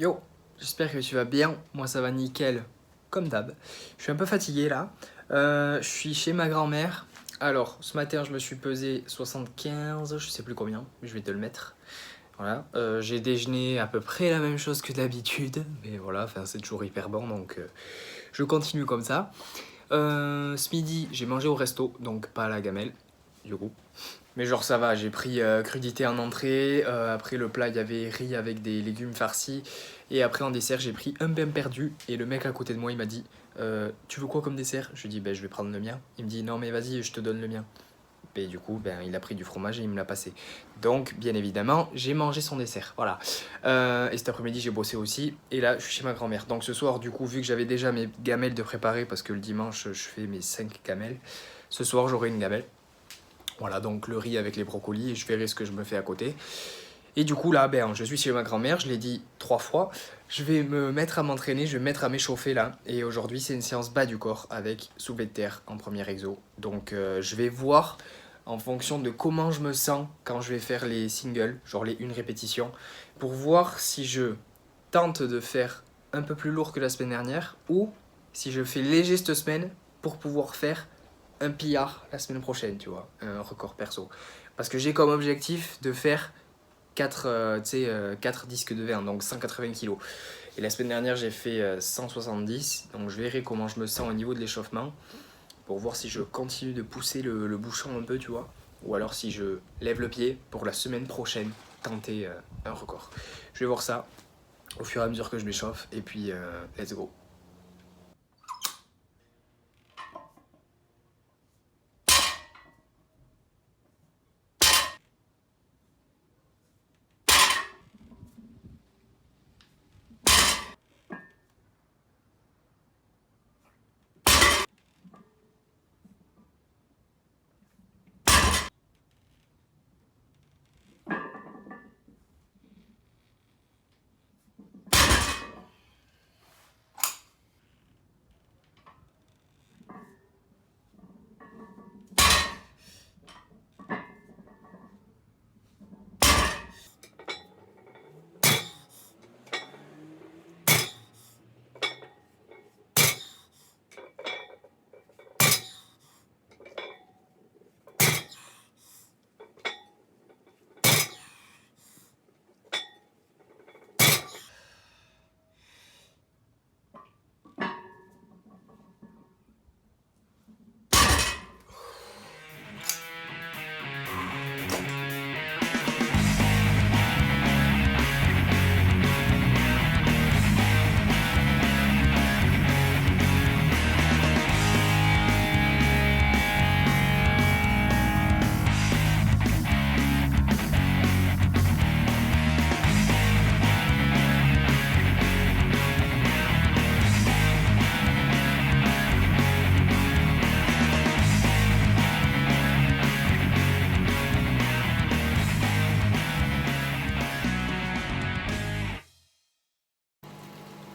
Yo, j'espère que tu vas bien. Moi ça va nickel, comme d'hab. Je suis un peu fatigué là. Je suis chez ma grand-mère. Alors, ce matin je me suis pesé 75, je sais plus combien, mais je vais te le mettre. Voilà. J'ai déjeuné à peu près la même chose que d'habitude, mais voilà, c'est toujours hyper bon donc je continue comme ça. Ce midi j'ai mangé au resto, donc pas à la gamelle, du coup. Mais genre ça va, j'ai pris crudité en entrée, après le plat il y avait riz avec des légumes farcis, et après en dessert j'ai pris un pain perdu, et le mec à côté de moi il m'a dit tu veux quoi comme dessert? Je lui dis ben je vais prendre le mien. Il me dit non mais vas-y je te donne le mien. Et du coup ben il a pris du fromage et il me l'a passé. Donc bien évidemment j'ai mangé son dessert, voilà. Et cet après-midi j'ai bossé aussi, et là je suis chez ma grand-mère. Donc ce soir du coup vu que j'avais déjà mes gamelles de préparer, parce que le dimanche je fais mes 5 gamelles, ce soir j'aurai une gamelle. Voilà, donc le riz avec les brocolis, et je verrai ce que je me fais à côté. Et du coup, là, ben, je suis chez ma grand-mère, je l'ai dit 3 fois. Je vais me mettre à m'entraîner, je vais me mettre à m'échauffer là. Et aujourd'hui, c'est une séance bas du corps avec soulevé de terre en premier exo. Donc, je vais voir en fonction de comment je me sens quand je vais faire les singles, genre les 1 répétition, pour voir si je tente de faire un peu plus lourd que la semaine dernière ou si je fais léger cette semaine pour pouvoir faire un pillard la semaine prochaine, tu vois, un record perso. Parce que j'ai comme objectif de faire 4 disques de verre, donc 180 kilos. Et la semaine dernière, j'ai fait 170, donc je verrai comment je me sens au niveau de l'échauffement pour voir si je continue de pousser le bouchon un peu, tu vois, ou alors si je lève le pied pour la semaine prochaine tenter un record. Je vais voir ça au fur et à mesure que je m'échauffe, et puis let's go.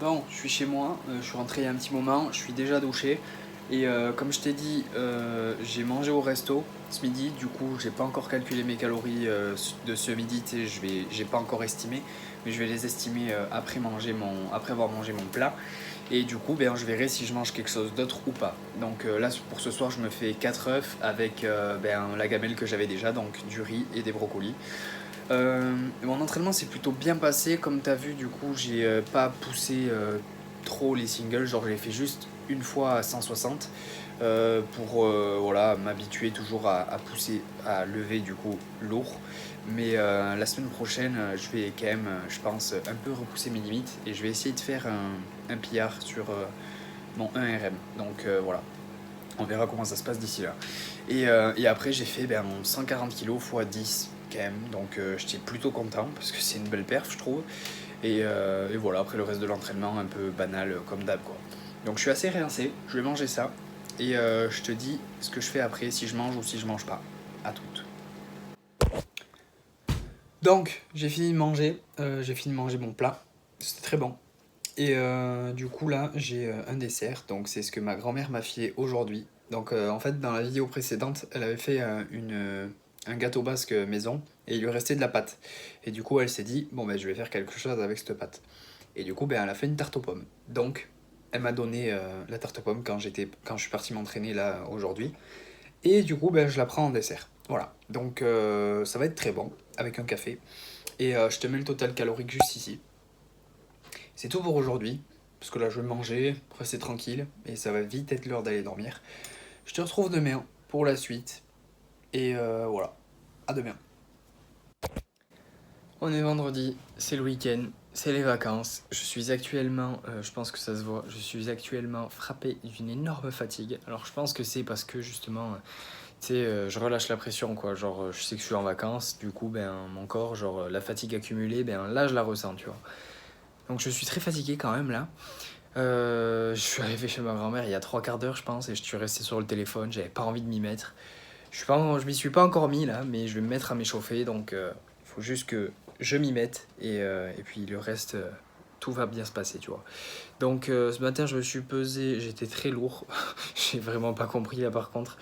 Bon, je suis chez moi, je suis rentré il y a un petit moment, je suis déjà douché. Et comme je t'ai dit, j'ai mangé au resto ce midi, du coup j'ai pas encore calculé mes calories de ce midi, j'ai pas encore estimé, mais je vais les estimer après avoir mangé mon plat. Et du coup, ben, je verrai si je mange quelque chose d'autre ou pas. Donc là, pour ce soir, je me fais 4 œufs avec la gamelle que j'avais déjà, donc du riz et des brocolis. Mon entraînement s'est plutôt bien passé, comme tu as vu, du coup j'ai pas poussé trop les singles, genre je l'ai fait juste une fois à 160 pour voilà, m'habituer toujours à pousser, à lever du coup lourd. Mais la semaine prochaine, je vais quand même, je pense, un peu repousser mes limites et je vais essayer de faire un pillard sur mon 1 RM. Donc voilà, on verra comment ça se passe d'ici là. Et après, j'ai fait mon 140 kg x 10 quand même. Donc j'étais plutôt content parce que c'est une belle perf, je trouve. Et voilà, après le reste de l'entraînement, un peu banal comme d'hab, quoi. Donc je suis assez rincé, je vais manger ça. Et je te dis ce que je fais après, si je mange ou si je mange pas. À toutes. Donc, j'ai fini de manger mon plat. C'était très bon. Et du coup là j'ai un dessert, donc c'est ce que ma grand-mère m'a fait aujourd'hui. Donc en fait dans la vidéo précédente elle avait fait un gâteau basque maison et il lui restait de la pâte. Et du coup elle s'est dit bon ben je vais faire quelque chose avec cette pâte. Et du coup, ben, elle a fait une tarte aux pommes. Donc, elle m'a donné la tarte aux pommes quand je suis parti m'entraîner là aujourd'hui. Et du coup, ben, je la prends en dessert. Voilà. Donc, ça va être très bon avec un café. Et je te mets le total calorique juste ici. C'est tout pour aujourd'hui. Parce que là, je vais manger, rester tranquille. Et ça va vite être l'heure d'aller dormir. Je te retrouve demain pour la suite. Et voilà. À demain. On est vendredi, c'est le week-end, c'est les vacances. Je suis actuellement, je pense que ça se voit, je suis actuellement frappé d'une énorme fatigue. Alors je pense que c'est parce que justement, tu sais, je relâche la pression quoi. Genre, je sais que je suis en vacances, du coup, ben mon corps, genre la fatigue accumulée, ben là je la ressens, tu vois. Donc je suis très fatigué quand même là. Je suis arrivé chez ma grand-mère il y a 3 quarts d'heure, je pense, et je suis resté sur le téléphone. J'avais pas envie de m'y mettre. Je m'y suis pas encore mis là, mais je vais me mettre à m'échauffer, donc il faut juste que je m'y mette et puis le reste, tout va bien se passer, tu vois. Donc ce matin, je me suis pesé, j'étais très lourd, j'ai vraiment pas compris là par contre.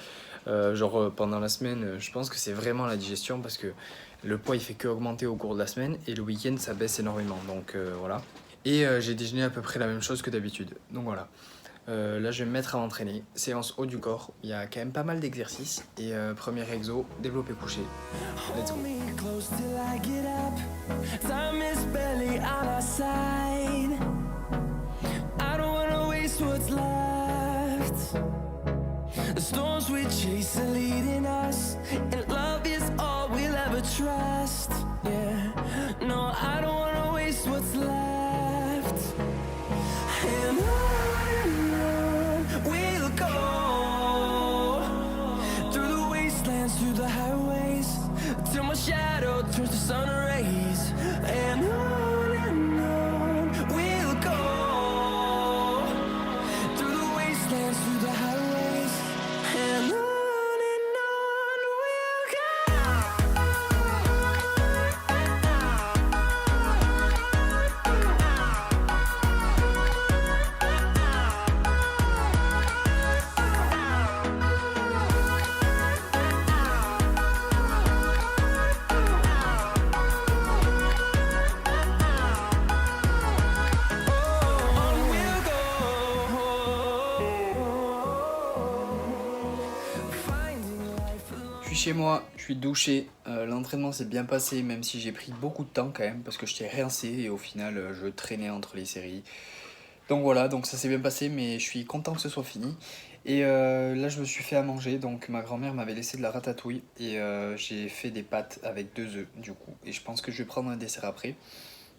Pendant la semaine, je pense que c'est vraiment la digestion parce que le poids il fait que augmenter au cours de la semaine et le week-end ça baisse énormément, donc voilà. Et j'ai déjeuné à peu près la même chose que d'habitude, donc voilà. Là, je vais me mettre à m'entraîner. Séance haut du corps. Il y a quand même pas mal d'exercices. Et premier exo, développé couché. Let's go. The storms we chase are leading us, and love is all we'll ever trust. Yeah, no, I don't wanna waste what's left. And on we'll go, through the wastelands, through the highways, till my shadow turns to sun rays. And on we'll go, through the wastelands, through the highways, and on we'll go. Je suis chez moi, je suis douché, l'entraînement s'est bien passé même si j'ai pris beaucoup de temps quand même parce que je t'ai rincé et au final je traînais entre les séries. Donc voilà, donc ça s'est bien passé mais je suis content que ce soit fini. Et là je me suis fait à manger, donc ma grand-mère m'avait laissé de la ratatouille et j'ai fait des pâtes avec 2 œufs du coup. Et je pense que je vais prendre un dessert après.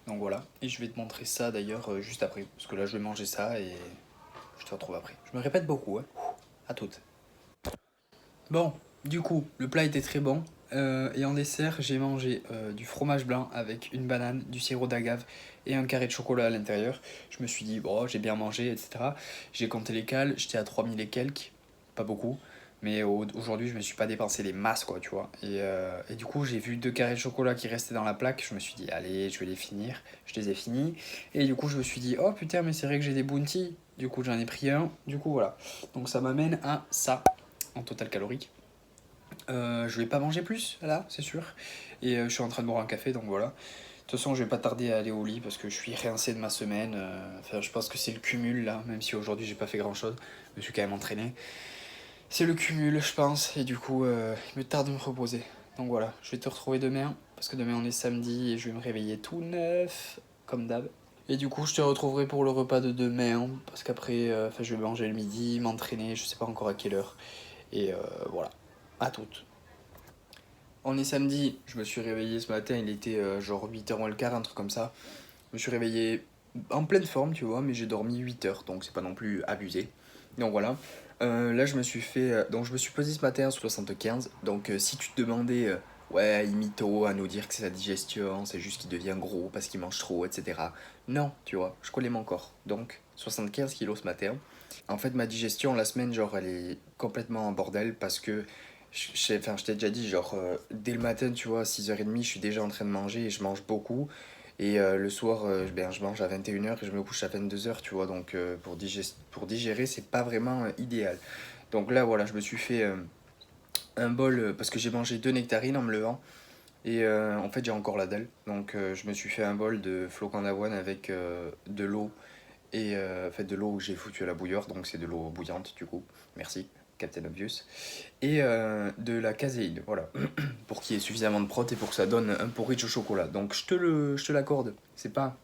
Donc voilà, et je vais te montrer ça d'ailleurs juste après parce que là je vais manger ça et je te retrouve après. Je me répète beaucoup, hein. À toutes. Bon, du coup, le plat était très bon. Et en dessert, j'ai mangé du fromage blanc avec une banane, du sirop d'agave et un carré de chocolat à l'intérieur. Je me suis dit, bon, j'ai bien mangé, etc. J'ai compté les cales, j'étais à 3000 et quelques, pas beaucoup. Mais aujourd'hui, je me suis pas dépensé les masses, quoi, tu vois. Et du coup, j'ai vu 2 carrés de chocolat qui restaient dans la plaque. Je me suis dit, allez, je vais les finir. Je les ai finis. Et du coup, je me suis dit, oh putain, mais c'est vrai que j'ai des bounty. Du coup, j'en ai pris un. Du coup, voilà. Donc, ça m'amène à ça en total calorique. Je vais pas manger plus là, c'est sûr. Et je suis en train de boire un café, donc voilà. De toute façon, je vais pas tarder à aller au lit parce que je suis rincé de ma semaine. Enfin, je pense que c'est le cumul là, même si aujourd'hui j'ai pas fait grand chose. Je me suis quand même entraîné. C'est le cumul, je pense. Et du coup, il me tarde de me reposer. Donc voilà, je vais te retrouver demain parce que demain on est samedi et je vais me réveiller tout neuf, comme d'hab. Et du coup, je te retrouverai pour le repas de demain parce qu'après, je vais manger le midi, m'entraîner, je sais pas encore à quelle heure. Et voilà, à toutes. On est samedi, je me suis réveillé ce matin, il était genre 8h moins le quart, un truc comme ça. Je me suis réveillé en pleine forme, tu vois, mais j'ai dormi 8 heures, donc c'est pas non plus abusé. Donc voilà. Là, je me suis fait. Donc, je me suis pesé ce matin à 75. Donc, si tu te demandais, ouais, il mytho à nous dire que c'est sa digestion, c'est juste qu'il devient gros parce qu'il mange trop, etc. Non, tu vois, je connais mon corps. Donc, 75 kilos ce matin. En fait, ma digestion, la semaine, genre, elle est complètement en bordel parce que je t'ai déjà dit, genre, dès le matin, tu vois, à 6h30, je suis déjà en train de manger et je mange beaucoup. Et le soir, ben, je mange à 21h et je me couche à 22h, tu vois. Donc, pour digérer, c'est pas vraiment idéal. Donc là, voilà, je me suis fait un bol parce que j'ai mangé 2 nectarines en me levant. Et en fait, j'ai encore la dalle. Donc, je me suis fait un bol de flocons d'avoine avec de l'eau. Et en fait, de l'eau que j'ai foutu à la bouilloire. Donc, c'est de l'eau bouillante, du coup. Merci, Captain Obvious. Et de la caséine, voilà. Pour qu'il y ait suffisamment de prot et pour que ça donne un porridge au chocolat. Donc, je te l'accorde. C'est pas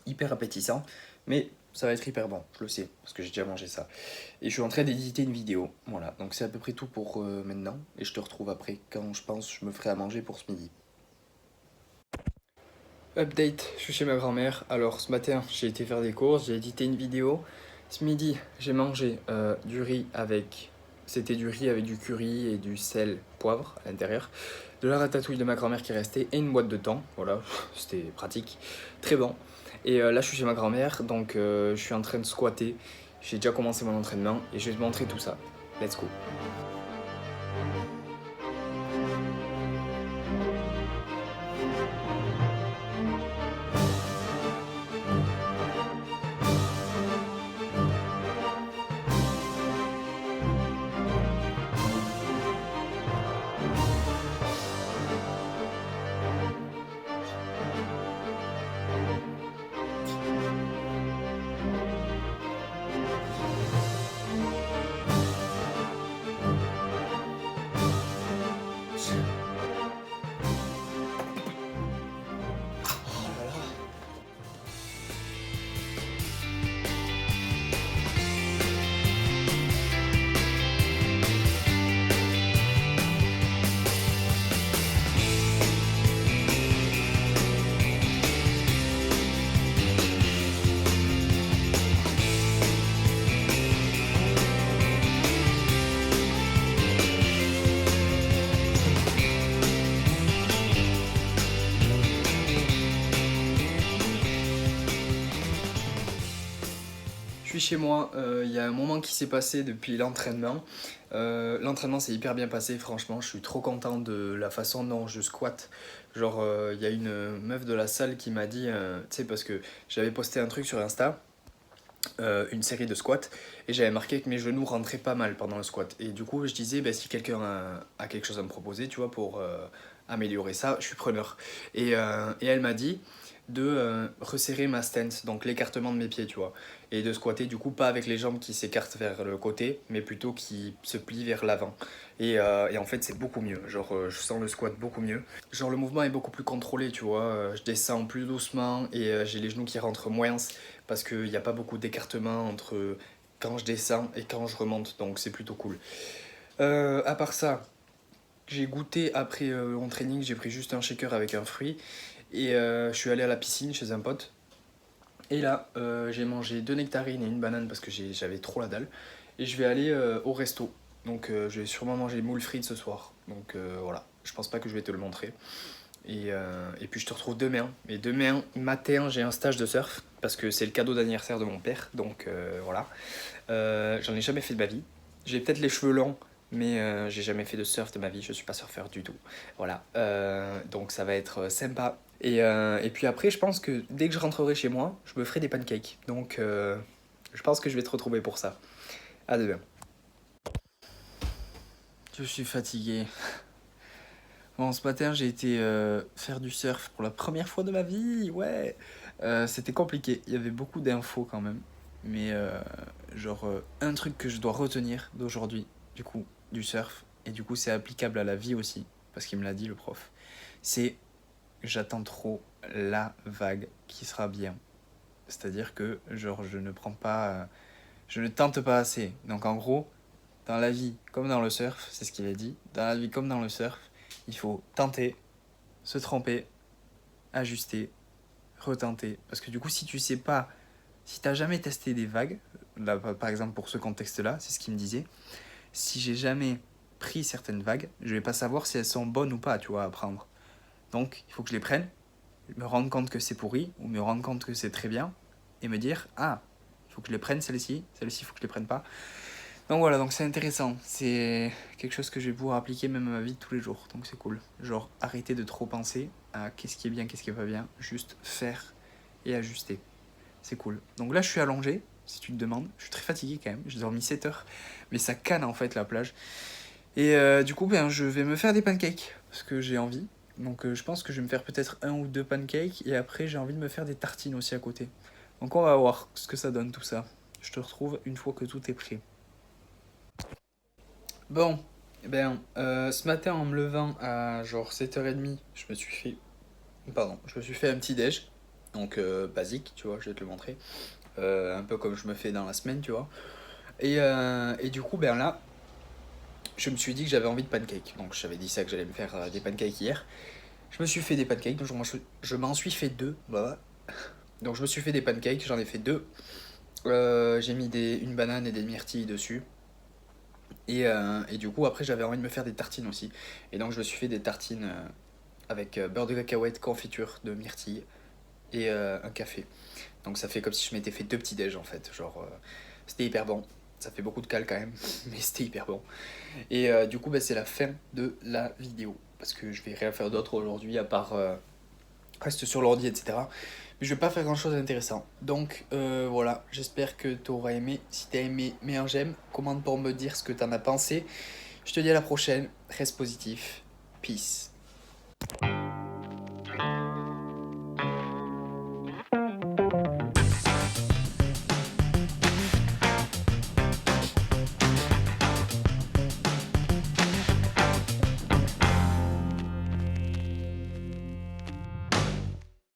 hyper appétissant. Mais ça va être hyper bon, je le sais, parce que j'ai déjà mangé ça. Et je suis en train d'éditer une vidéo, voilà. Donc c'est à peu près tout pour maintenant. Et je te retrouve après, quand je pense je me ferai à manger pour ce midi. Update, je suis chez ma grand-mère. Alors ce matin, j'ai été faire des courses, j'ai édité une vidéo. Ce midi, j'ai mangé du riz avec... C'était du riz avec du curry et du sel, poivre à l'intérieur. De la ratatouille de ma grand-mère qui restait et une boîte de thon. Voilà, c'était pratique. Très bon. Et là, je suis chez ma grand-mère, donc je suis en train de squatter. J'ai déjà commencé mon entraînement et je vais te montrer tout ça. Let's go. Je suis chez moi, il y a un moment qui s'est passé depuis l'entraînement. L'entraînement s'est hyper bien passé, franchement, je suis trop content de la façon dont je squatte. Genre, il y a une meuf de la salle qui m'a dit, tu sais, parce que j'avais posté un truc sur Insta, une série de squats, et j'avais marqué que mes genoux rentraient pas mal pendant le squat. Et du coup, je disais, bah, si quelqu'un a quelque chose à me proposer, tu vois, pour améliorer ça, je suis preneur. Et elle m'a dit de resserrer ma stance, donc l'écartement de mes pieds, tu vois, et de squatter du coup pas avec les jambes qui s'écartent vers le côté, mais plutôt qui se plient vers l'avant. Et en fait, c'est beaucoup mieux. Genre, je sens le squat beaucoup mieux. Genre, le mouvement est beaucoup plus contrôlé, tu vois. Je descends plus doucement et j'ai les genoux qui rentrent moins parce qu'il n'y a pas beaucoup d'écartement entre quand je descends et quand je remonte, donc c'est plutôt cool. À part ça, j'ai goûté après mon training, j'ai pris juste un shaker avec un fruit et je suis allé à la piscine chez un pote. Et là, j'ai mangé 2 nectarines et une banane parce que j'avais trop la dalle. Et je vais aller au resto. Donc je vais sûrement manger des moules frites ce soir. Donc voilà, je pense pas que je vais te le montrer. Et puis je te retrouve demain. Et demain matin, j'ai un stage de surf parce que c'est le cadeau d'anniversaire de mon père. Donc voilà. J'en ai jamais fait de ma vie. J'ai peut-être les cheveux longs, mais j'ai jamais fait de surf de ma vie. Je suis pas surfeur du tout. Voilà. Donc ça va être sympa. Et puis après, je pense que dès que je rentrerai chez moi, je me ferai des pancakes. Donc je pense que je vais te retrouver pour ça. À demain. Je suis fatigué. Bon, ce matin, j'ai été faire du surf pour la première fois de ma vie. Ouais. C'était compliqué. Il y avait beaucoup d'infos quand même. Mais genre, un truc que je dois retenir d'aujourd'hui, du coup, du surf, et du coup, c'est applicable à la vie aussi, parce qu'il me l'a dit le prof, c'est j'attends trop la vague qui sera bien. C'est-à-dire que, genre, je ne prends pas. Je ne tente pas assez. Donc, en gros, dans la vie comme dans le surf, c'est ce qu'il a dit, dans la vie comme dans le surf, il faut tenter, se tromper, ajuster, retenter. Parce que du coup, si tu sais pas, si t'as jamais testé des vagues, là, par exemple pour ce contexte-là, c'est ce qu'il me disait, si j'ai jamais pris certaines vagues, je vais pas savoir si elles sont bonnes ou pas, tu vois, à prendre. Donc, il faut que je les prenne, me rendre compte que c'est pourri, ou me rendre compte que c'est très bien, et me dire, ah, il faut que je les prenne celle-ci, il faut que je les prenne pas. Donc voilà, donc c'est intéressant, c'est quelque chose que je vais pouvoir appliquer même à ma vie de tous les jours, donc c'est cool. Genre, arrêter de trop penser à qu'est-ce qui est bien, qu'est-ce qui est pas bien, juste faire et ajuster. C'est cool. Donc là, je suis allongé, si tu te demandes. Je suis très fatigué quand même. J'ai dormi 7 heures. Mais ça canne en fait la plage. Et du coup, ben, je vais me faire des pancakes. Parce que j'ai envie. Donc je pense que je vais me faire peut-être 1 ou 2 pancakes et après j'ai envie de me faire des tartines aussi à côté. Donc on va voir ce que ça donne tout ça. Je te retrouve une fois que tout est prêt. Bon, ce matin en me levant à genre 7h30, je me suis fait un petit déj. Donc basique, tu vois, je vais te le montrer. Un peu comme je me fais dans la semaine, tu vois. Et du coup, là, je me suis dit que j'avais envie de pancakes. Donc j'avais dit ça que j'allais me faire des pancakes hier. Je me suis fait des pancakes, donc je m'en suis fait deux. Voilà. Donc je me suis fait des pancakes, j'en ai fait deux. J'ai mis une banane et des myrtilles dessus. Et du coup, après, j'avais envie de me faire des tartines aussi. Et donc je me suis fait des tartines avec beurre de cacahuète, confiture de myrtille et un café. Donc ça fait comme si je m'étais fait deux petits déj en fait. Genre, c'était hyper bon. Ça fait beaucoup de cale quand même, mais c'était hyper bon. Et du coup, c'est la fin de la vidéo. Parce que je vais rien faire d'autre aujourd'hui à part reste sur l'ordi, etc. Mais je vais pas faire grand chose d'intéressant. Donc voilà, j'espère que tu auras aimé. Si tu as aimé, mets un j'aime. Commente pour me dire ce que tu en as pensé. Je te dis à la prochaine. Reste positif. Peace.